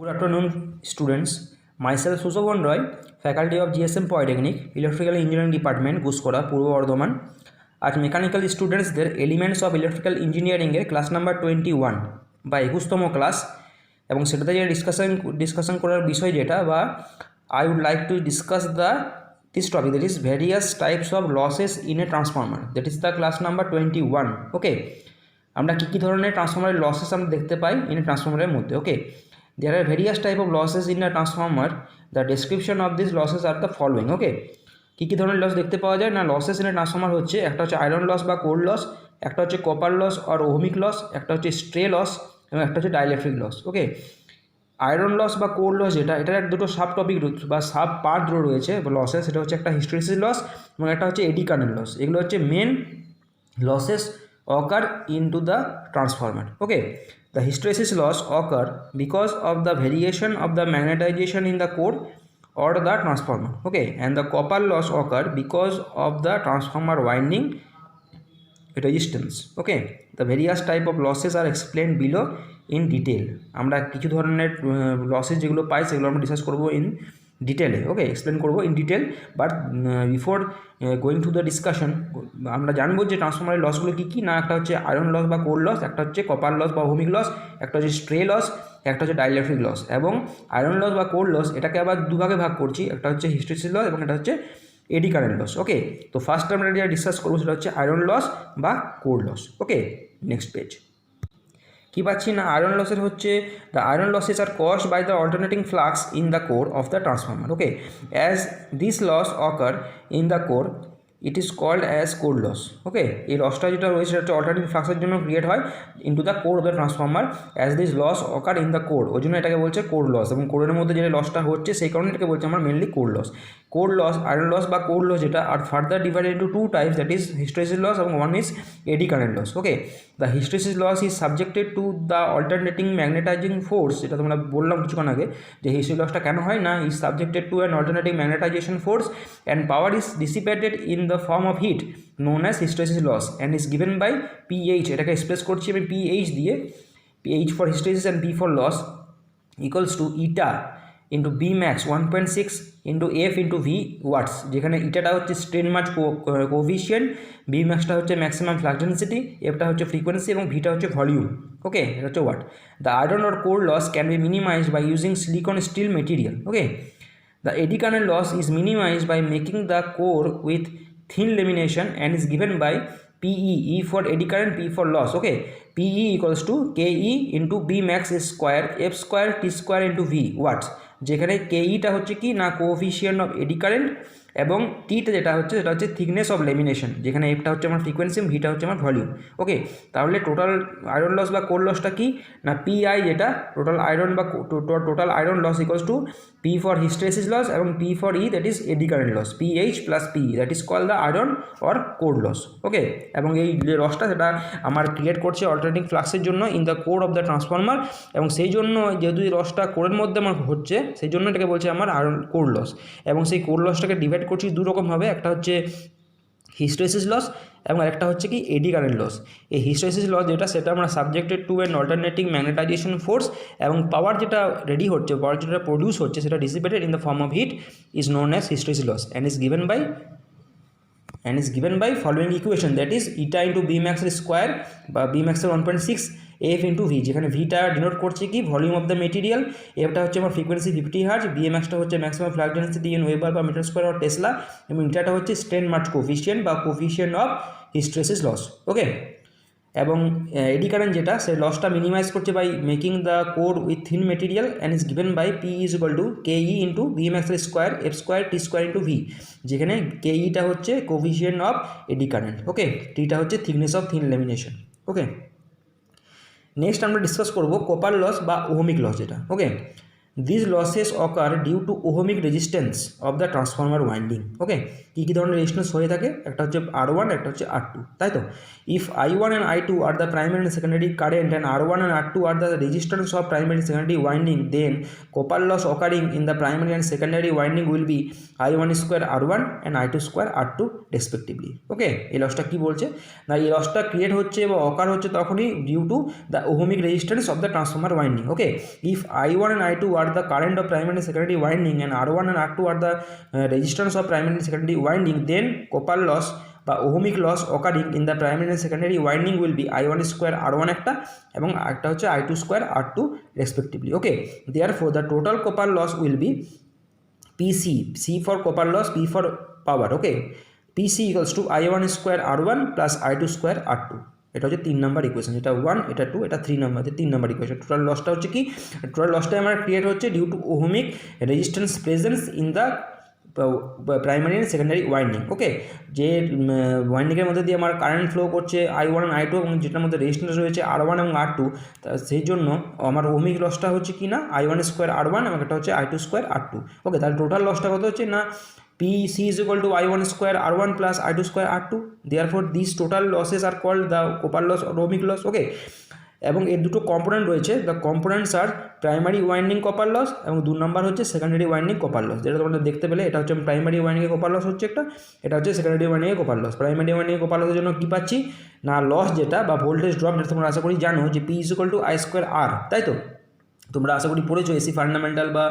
Good afternoon, students. Myself, Sushovan Roy, Faculty of GSM Polytechnic, Electrical Engineering Department, Guskora, Purbo Bardhaman. আজ mechanical স্টুডেন্টসদের elements of electrical ইঞ্জিনিয়ারিংয়ের class number 21 বা 21তম class, এবং সেটাতে যে discussion করার বিষয় যেটা বা I would like to discuss this topic, that is various types of losses in a transformer, that is the class number 21. Okay, আমরা কী ধরনের ট্রান্সফর্মারের লসেস আমরা দেখতে পাই ইন এ ট্রান্সফর্মারের মধ্যে. ওকে, there are various type of losses in a transformer. The description of these losses are the following. ওকে, কী ধরনের loss দেখতে পাওয়া যায় না, লসেস ইন এ ট্রান্সফর্মার হচ্ছে একটা হচ্ছে আয়রন লস বা কোর লস, একটা হচ্ছে কপার লস আর ওহমিক লস, একটা হচ্ছে স্ট্রে লস এবং একটা হচ্ছে ডাইইলেকট্রিক লস. ওকে, আয়রন লস বা কোর লস যেটা, এটার দুটো সাব টপিক বা সাব পার্ট রয়েছে লসেস, সেটা হচ্ছে একটা হিস্টেরিসিস লস এবং একটা হচ্ছে এডি কারেন্ট লস. এগুলো হচ্ছে main losses occur into the transformer. Okay, the hysteresis loss occur because of the variation of the magnetization in the core or the transformer. Okay, and the copper loss occur because of the transformer winding resistance. Okay, the various type of losses are explained below in detail. আমরা কিছু ধরনের losses যেগুলো পাই সেগুলো আমরা discuss করবো in ডিটেলে. ওকে, explain করবো in detail, but before going to the discussion আমরা জানবো যে ট্রান্সফর্মারের লসগুলো কী কী না. একটা হচ্ছে আয়রন লস বা কোর লস, একটা হচ্ছে কপার লস বা ওহমিক লস, একটা হচ্ছে স্ট্রে লস, একটা হচ্ছে ডাইইলেকট্রিক লস. এবং আয়রন লস বা কোর লস এটাকে আবার দুভাগে ভাগ করছি, একটা হচ্ছে হিস্টেরিসিস লস এবং এটা হচ্ছে এডি কারেন্ট লস. ওকে, তো ফার্স্ট আমরা যেটা ডিসকাস করবো সেটা হচ্ছে আয়রন লস বা core loss. Okay, next page কী পাচ্ছি না, আয়রন লসের হচ্ছে the iron losses are caused by the alternating flux in the core of the transformer. Okay, as this loss occur in the core it is called as core loss. Okay, এই লসটা যেটা রয়েছে সেটা হচ্ছে alternating ফ্লাক্সের জন্য create হয় into the core of the transformer as this loss occur in the core, ওই জন্য এটাকে বলছে কোর লস. এবং কোরের মধ্যে যে লসটা হচ্ছে সেই কারণে এটাকে বলছে আমরা mainly core loss. Core loss, iron loss বা কোর লস যেটা are further divided into two types, that is hysteresis loss এবং one is eddy current loss. Okay, the hysteresis loss is subjected to the alternating magnetizing force, যেটা তোমরা বললাম কিছুক্ষণ আগে যে hysteresis লসটা কেন হয় না, is subjected to an alternating magnetisation force and power is dissipated in the form of heat known as hysteresis loss and is given by PH. এটাকে এক্সপ্রেস করছি আমি PH দিয়ে, PH for hysteresis and P for loss equals to eta into B max 1.6 into F into V watts, যেখানে ইটাটা হচ্ছে strain March coefficient, B ম্যাক্সটা হচ্ছে maximum flux density, এফটা হচ্ছে frequency এবং ভিটা হচ্ছে ভলিউম. ওকে, এটা হচ্ছে watt. The iron or core loss can be minimised by using silicon steel material. Okay, the eddy current loss is minimized by making the core with thin lamination and is given by PE, E for eddy current, P for loss. Okay, PE equals to KE into B max square F square T square into V watts, যেখানে KEটা হচ্ছে কি না coefficient of eddy current এবং টিটা যেটা হচ্ছে সেটা হচ্ছে থিকনেস অফ লেমিনেশন, যেখানে এফটা হচ্ছে আমার ফ্রিকোয়েন্সি, ভিটা হচ্ছে আমার ভলিউম. ওকে, তাহলে টোটাল আয়রন লস বা কোর লসটা কি না পিআই, যেটা টোটাল আয়রন বা total iron loss equals to P for hysteresis loss এবং P for E, that is eddy current loss, PH plus P, that is call the iron or core loss. Okay, এবং এই যে লসটা সেটা আমার create করছে alternating ফ্লাক্সের জন্য in the core of the transformer, এবং সেই জন্য যেহেতু এই লসটা কোরের মধ্যে আমার হচ্ছে সেই জন্য এটাকে বলছে আমার আয়রন কোর লস. এবং সেই কোর লসটাকে ডিভাইড করছি দুরকমভাবে, একটা হচ্ছে হিস্টেরিসিস লস এবং আরেকটা হচ্ছে কি এডি কারেন্ট লস. এই হিস্টেরিসিস লস যেটা সেটা আমরা subjected to an alternating magnetisation force, এবং পাওয়ার যেটা রেডি হচ্ছে, পাওয়ার যেটা প্রডিউস হচ্ছে সেটা dissipated in the form of heat is known as hysteresis loss and is given by following equation, that is eta into B max square বা B max 1.6 F into V, যেখানে ভিটা denote করছে কি volume of the material, এফটা হচ্ছে আমার frequency 50 hertz, বিএমএক্সটা হচ্ছে maximum flux density in weber বা মিটার স্কোয়ার অর টেসলা, এবং ইটাটা হচ্ছে স্ট্রেন মার্চ কোফিশিয়েন্ট বা coefficient of hysteresis loss. Okay, এবং এডি কারেন্ট যেটা সে লসটা মিনিমাইজ করছে by making the core with thin material and is given by P is equal to KE into BMX square F square T square into V, যেখানে কেইটা হচ্ছে coefficient of eddy current. Okay, টিটা হচ্ছে thickness of thin lamination. Okay, next আমরা discuss করবো copper loss বা ohmic loss যেটা. Okay, this losses occur due to ohmic resistance of the transformer winding. Okay, কী কী ধরনের রেজিস্ট্যান্স হয়ে থাকে? একটা হচ্ছে R1, একটা হচ্ছে R2, তাই তো? If I1 and I2 are the primary and secondary current and R1 and R2 are the resistance of primary secondary winding, then copper loss occurring in the primary and secondary winding will be I1 square R1 and I2 square R2 respectively. Okay, এই লসটা কী বলছে না, এই লসটা create হচ্ছে বা occur হচ্ছে তখনই due to the ohmic resistance of the transformer winding. Okay, if I1 and I2 are the current of primary and secondary winding and R1 and R2 are the resistance of primary and secondary winding, then copper loss বা ohmic loss occurring in the primary and secondary winding will be I1 square R1 একটা এবং একটা হচ্ছে I2 square R2 respectively. Okay, therefore the total copper loss will be PC, C for copper loss, P for power। Okay, PC equals to I1 square R1 plus I2 square R2। এটা হচ্ছে 3 নম্বর equation, এটা 1, এটা 2, এটা 3 নম্বর, 3 নম্বর equation. Total লসটা হচ্ছে কি, total লসটা আমার ক্রিয়েট হচ্ছে due to ohmic resistance presence in the primary and secondary winding. Okay, যে ওয়াইন্ডিংয়ের মধ্যে দিয়ে আমার কারেন্ট ফ্লো করছে I1 and I2 এবং যেটার মধ্যে রেজিস্ট্যান্স রয়েছে R1 এবং R2, সেই জন্য আমার ওহমিক লসটা হচ্ছে কি না I1 স্কোয়ার R1 এবং এটা হচ্ছে I2 স্কোয়ার R2। ওকে, তাহলে টোটাল লসটা কত হচ্ছে না PC is equal to I1 square R1 plus I2 square R2. Therefore these total losses are called the copper loss or ohmic loss। ওকে, এবং এর দুটো কম্পোনেন্ট রয়েছে, the components are primary winding copper loss এবং 2 নম্বর হচ্ছে secondary winding copper loss. যেটা তোমরা দেখতে পেলে, এটা হচ্ছে প্রাইমারি ওয়াইন্ডিংয়ে কপার লস হচ্ছে একটা, এটা হচ্ছে সেকেন্ডারি ওয়াইন্ডিংয়ে কপার লস। প্রাইমারি ওয়াইন্ডিংয়ে কপার লসের জন্য কী পাচ্ছি না লস যেটা বা ভোল্টেজ ড্রপ, যেটা তোমরা আশা করি জানো যে P is equal to I square R, তাই তো? তোমরা আশা করি পড়েছো এসি ফান্ডামেন্টাল বা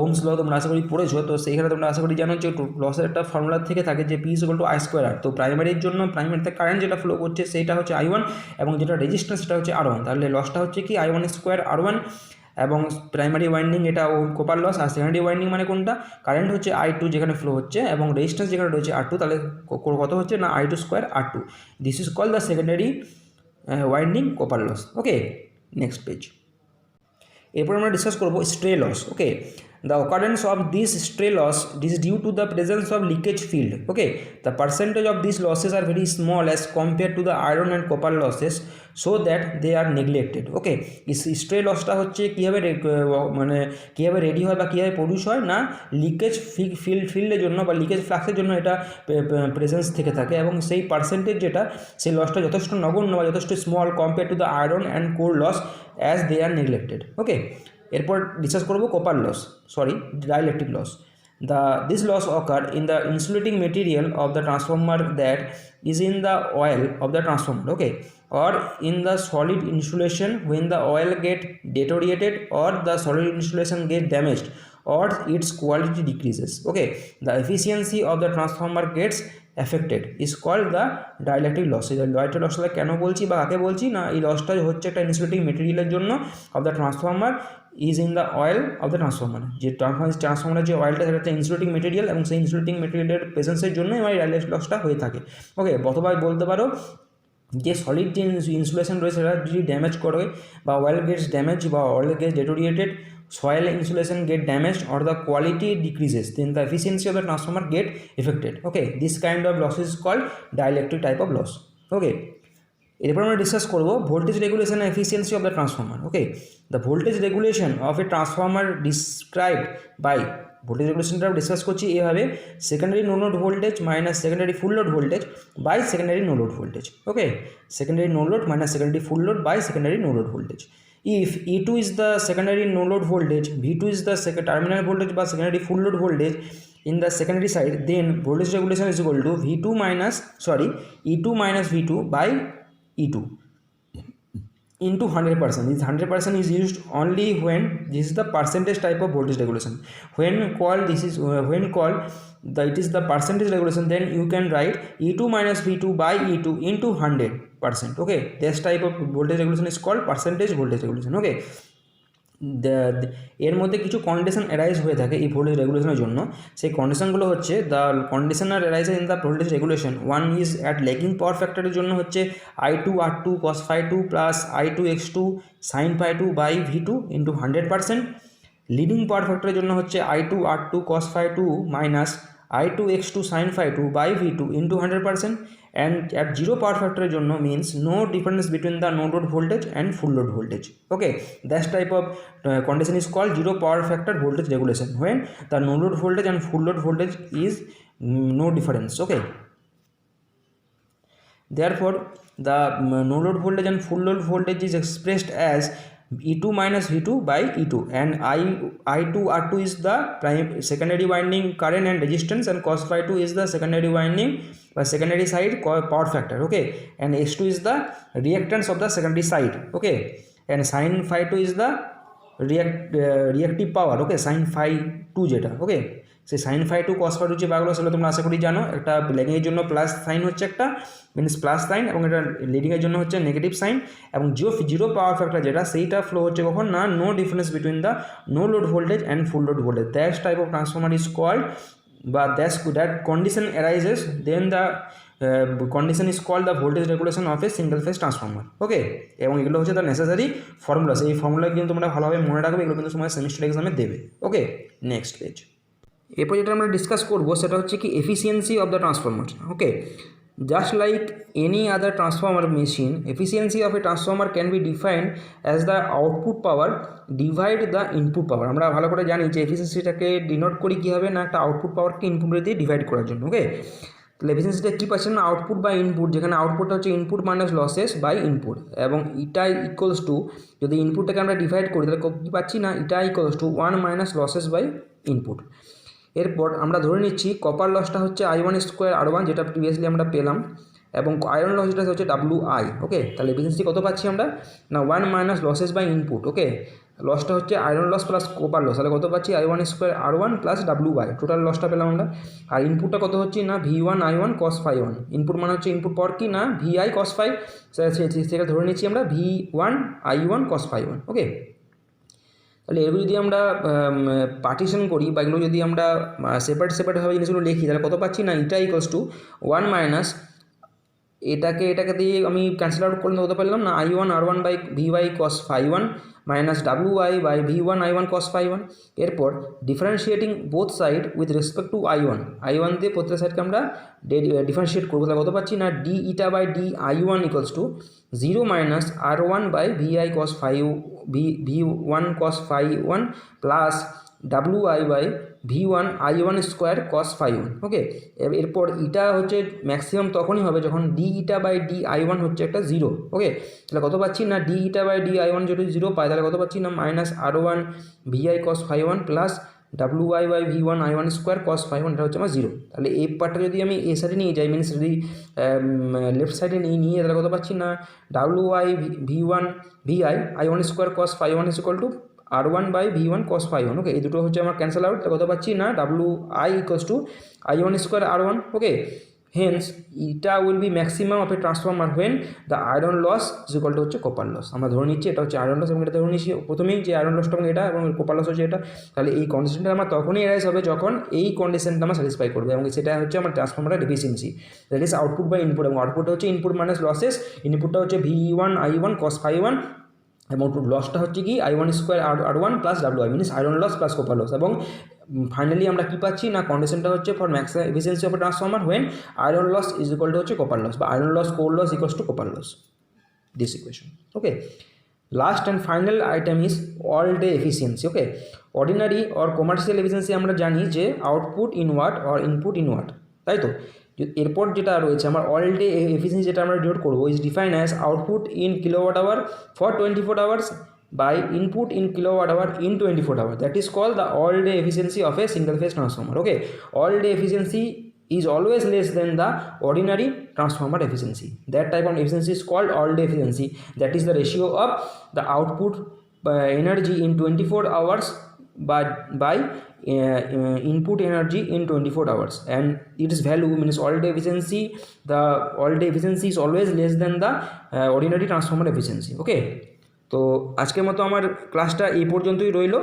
ওহমস ল তোমরা আশা করি পড়েছো, তো সেইখানে তোমরা আশা করি জানো যে লসের একটা ফর্মুলা থেকে থাকে যে P is equal to I square R। তো প্রাইমারির জন্য প্রাইমারিতে কারেন্ট যেটা ফ্লো করছে সেইটা হচ্ছে I1 এবং যেটা রেজিস্ট্যান্স সেটা হচ্ছে R1। তাহলে লসটা হচ্ছে কি I1 স্কোয়ার R1 এবং প্রাইমারি ওয়াইন্ডিং এটা কপার লস, আর সেকেন্ডারি ওয়াইন্ডিং মানে কোনটা কারেন্ট হচ্ছে I2 যেখানে ফ্লো হচ্ছে এবং রেজিস্ট্যান্স যেখানে রয়েছে R2, তাহলে কত হচ্ছে না I2 square R2। This is called the secondary winding copper loss. Okay, next page. এরপর আমরা ডিসকাস করবো stray loss. Okay, the occurrence of this stray loss is due to the presence of leakage field. Okay, the percentage of this losses are very small as compare to the iron and copper losses, so that they are neglected. Okay, stray লসটা হচ্ছে কীভাবে মানে কীভাবে ready হয় বা কীভাবে produce হয় না লিকেজ ফিল্ডের জন্য বা লিকেজ ফ্লাক্সের জন্য এটা প্রেজেন্স থেকে থাকে এবং সেই পার্সেন্টেজ যেটা সেই লসটা যথেষ্ট নগণ্য বা যথেষ্ট small compare to the iron and core loss as they are neglected. Okay, এরপর ডিসকাস করবো copper loss, dielectric loss. This loss occur in the insulating material of the transformer that is in the oil of the transformer, okay, or in the solid insulation when the oil get deteriorated or the solid insulation get damaged or its quality decreases. Okay, the efficiency of the transformer gets affected is called the dielectric loss। এই dielectric লসটা কেন বলছি বা কাকে বলছি না, এই লসটা হচ্ছে একটা ইনসুলেটিং মেটেরিয়ালের জন্য of the transformer is in the oil of the transformer. যে ট্রান্সফর্মারের যে অয়েলটা সেটা একটা ইনসুলেটিং মেটেরিয়াল এবং সেই ইনসুলেটিং মেটেরিয়ালের প্রেজেন্সের জন্যই আমার ডাইইলেকট্রিক লসটা হয়ে থাকে। ওকে, অথবা বলতে পারো যে সলিড যে ইনসুলেশন রয়েছে সেটা যদি ড্যামেজ করে বা অয়েল গেটস ড্যামেজ বা oil gets deteriorated, soil insulation get damaged or the quality decreases, then the efficiency of the transformer get affected. Okay, this kind of loss is called dielectric type of loss. Okay, এরপর আমরা discuss করবো voltage regulation and efficiency of the transformer. Okay, the voltage regulation of a transformer described by, voltage রেগুলেশনটা discuss করছি এভাবে, secondary no load voltage minus secondary full load voltage by secondary no load voltage. Okay, secondary no load minus secondary full load by secondary no load voltage. If E2 is the secondary no load voltage, V2 is the terminal voltage by secondary full load voltage in the secondary side, then voltage regulation is equal to E2 minus V2 by E2 into 100%. This 100% is used only when this is the percentage type of voltage regulation. When called it is the percentage regulation, then you can write E2 minus V2 by E2 into 100%. Okay, this type of voltage regulation is called percentage voltage regulation. Okay, এর মধ্যে কিছু condition arise হয়ে থাকে এই voltage রেগুলেশনের জন্য। সেই কন্ডিশনগুলো হচ্ছে the condition are arises in the voltage regulation. One is at lagging power ফ্যাক্টরের জন্য হচ্ছে I2 R2 cos phi 2 plus I2 X2 sin phi 2 by V2 into 100%। Leading power ফ্যাক্টরের জন্য হচ্ছে I2 R2 cos phi 2 minus I2 X2 sin phi 2 by V2 into 100%, and at zero power ফ্যাক্টরের জন্য means no difference between the no load voltage and full load voltage. Okay, that type of condition is called zero power factor voltage regulation when the no load voltage and full load voltage is no difference. Okay, therefore the no load voltage and full load voltage is expressed as E2 minus V2 by E2, and I2 R2 is the secondary winding current and resistance, and cos phi 2 is the secondary winding by secondary side power factor. Okay, and S2 is the reactance of the secondary side. Okay, and sin phi 2 is the reactive power. Okay, sin phi 2 যেটা, okay, সেই sine phi two cos phi two যে বাগুলো সেগুলো তোমরা আশা করি জানো। একটা ল্যাগিংয়ের জন্য প্লাস সাইন হচ্ছে একটা মিনস প্লাস সাইন, এবং এটা লিডিংয়ের জন্য হচ্ছে নেগেটিভ সাইন, এবং জিরো পাওয়ার ফ্যাক্টর যেটা সেইটা ফ্লো হচ্ছে কখন না no difference between the no load voltage and full load voltage. That type of transformer is called বা that condition arises then the condition is called the voltage regulation of a single phase transformer. Okay, এবং এগুলো হচ্ছে the necessary formulas. এই formula কিন্তু তোমরা ভালোভাবে মনে রাখবে, এগুলো কিন্তু তোমার সেমিস্টার এক্সামে দেবে। ওকে, নেক্সট পেজ। এরপর যেটা আমরা ডিসকাস করবো সেটা হচ্ছে কি efficiency of the transformer. Okay, just like any other transformer machine, efficiency of a transformer can be defined as the output power divide the input পাওয়ার। আমরা ভালো করে জানি যে এফিসিয়েন্সিটাকে ডিনোট করি কীভাবে না একটা আউটপুট পাওয়ারকে ইনপুট দিয়ে ডিভাইড করার জন্য। ওকে, তাহলে এফিসিয়েন্সিটা কী পাচ্ছেন না আউটপুট বাই ইনপুট, যেখানে আউটপুটটা হচ্ছে input minus losses by input, এবং ইটা ইকুয়ালস টু যদি ইনপুটটাকে আমরা ডিভাইড করি তাহলে কী পাচ্ছি না eta equals to 1 minus losses by input. এরপর আমরা ধরে নিচ্ছি কপার লসটা হচ্ছে I1 স্কোয়ার R1, যেটা প্রিভিয়াসলি আমরা পেলাম, এবং আয়রন লস যেটা হচ্ছে WI। ওকে, তাহলে এফিসিয়েন্সি কত পাচ্ছি আমরা না 1 minus losses by input. Okay, লসটা হচ্ছে iron loss plus copper loss, তাহলে কত পাচ্ছি I1 square R1 plus WI, total লসটা পেলাম আমরা। আর ইনপুটটা কত হচ্ছে না V1 I1 cos phi 1, input মানে হচ্ছে ইনপুট পাওয়ার কি না VI cos phi, সেটা ধরে নিচ্ছি আমরা V1 I1 cos phi 1। ওকে, তাহলে এগুলো যদি আমরা পার্টিশন করি বা এগুলো যদি আমরা সেপারেটভাবে জিনিসগুলো লিখি তাহলে কত পাচ্ছি না ইটা ইকুয়ালস টু 1 মাইনাস এটাকে দিয়ে আমি ক্যান্সেল আউট করলে কত পেলাম না I1 R1 by VY cos phi 1 minus WI by V1 I1 cos phi 1। এরপর differentiating both side with respect to I1 দিয়ে প্রত্যেক সাইডকে আমরা ডিফারেন্সিয়েট করবো, তাহলে কত পাচ্ছি না d eta by d I1 equals to 0 minus R1 by VI cos phi V1 cos phi 1 plus WI by V1 I1 square cos phi 1। Okay, এরপর eta হচ্ছে ম্যাক্সিমাম তখনই হবে যখন D eta by d I1 হচ্ছে একটা 0। ওকে, তাহলে কত পাচ্ছি না d eta by d I1 যদি 0 পাই তাহলে কত পাচ্ছি না minus R1 VI cos phi 1 plus WI by V1 I1 square cos phi 1, এটা হচ্ছে আমার 0। তাহলে এই পার্টটা যদি আমি এই সাইডে নিয়ে যাই মিনস যদি লেফট সাইডে নিয়ে তাহলে কত পাচ্ছি না WI V1 VI I1 square cos phi 1 is equal to R1 by V1 cos phi 1। Okay, এই দুটো হচ্ছে আমার ক্যান্সেল আউট, কত পাচ্ছি না WI equals to I1 square R1। Okay, hence eta will be maximum of a transformer when the iron loss is equal to হচ্ছে copper loss. আমরা ধরে নিচ্ছি এটা হচ্ছে আয়রন লস, এবং এটা ধরে নিচ্ছি প্রথমেই যে আয়রন লসটা এবং এটা এবং কপার লস হচ্ছে এটা। তাহলে এই কন্ডিশনটা আমার তখনই এরাইজ হবে যখন এই কন্ডিশনটা আমার স্যাটিসফাই করবে, এবং সেটা হচ্ছে আমার ট্রান্সফর্মারের efficiency, that is output by input, এবং আউটপুটটা হচ্ছে ইনপুট মাইনাস লসেস, ইনপুটটা হচ্ছে V1 I1 cos phi 1, এবং লসটা হচ্ছে কি I1 square R1 plus WI means iron loss plus copper loss. এবং ফাইনালি আমরা কী পাচ্ছি না কন্ডিশনটা হচ্ছে for maximum efficiency of a transformer when iron loss is equal to হচ্ছে কপার লস, বা iron loss core loss equals to copper loss, this equation. Okay, last and final item is all day efficiency. Okay, ordinary or commercial efficiency আমরা জানি যে output in watt or input in watt, তাই তো। এরপর যেটা রয়েছে আমার all day efficiency যেটা আমরা ডিনোট করবো is define as output in kilowatt hour for 24 hours by input in kilowatt hour in 24 hours, that is called the all day efficiency of a single phase transformer. Okay, all day efficiency is always less than the ordinary transformer efficiency. That type of efficiency is called all day efficiency, that is the ratio of the output energy in 24 hours by input energy in 24 hours, and its value means all day efficiency, the all day efficiency is always less than the ordinary transformer efficiency. Okay, তো আজকের মতো আমার ক্লাসটা এই পর্যন্তই রইল,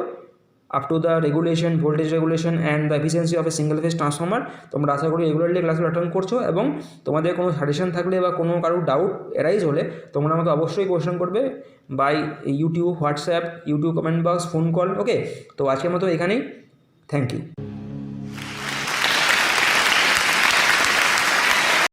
up to the regulation, voltage regulation and the efficiency of a single phase transformer. তোমরা আশা করি রেগুলারলি ক্লাসগুলো অ্যাটেন্ড করছো, এবং তোমাদের কোনো সাজেশন থাকলে বা কোনো কারোর ডাউট অ্যারাইজ হলে তোমরা আমাকে অবশ্যই কোয়েশ্চেন করবে by YouTube, WhatsApp, YouTube comment box, phone call. Okay, তো আজকের মতো এখানেই, থ্যাংক ইউ।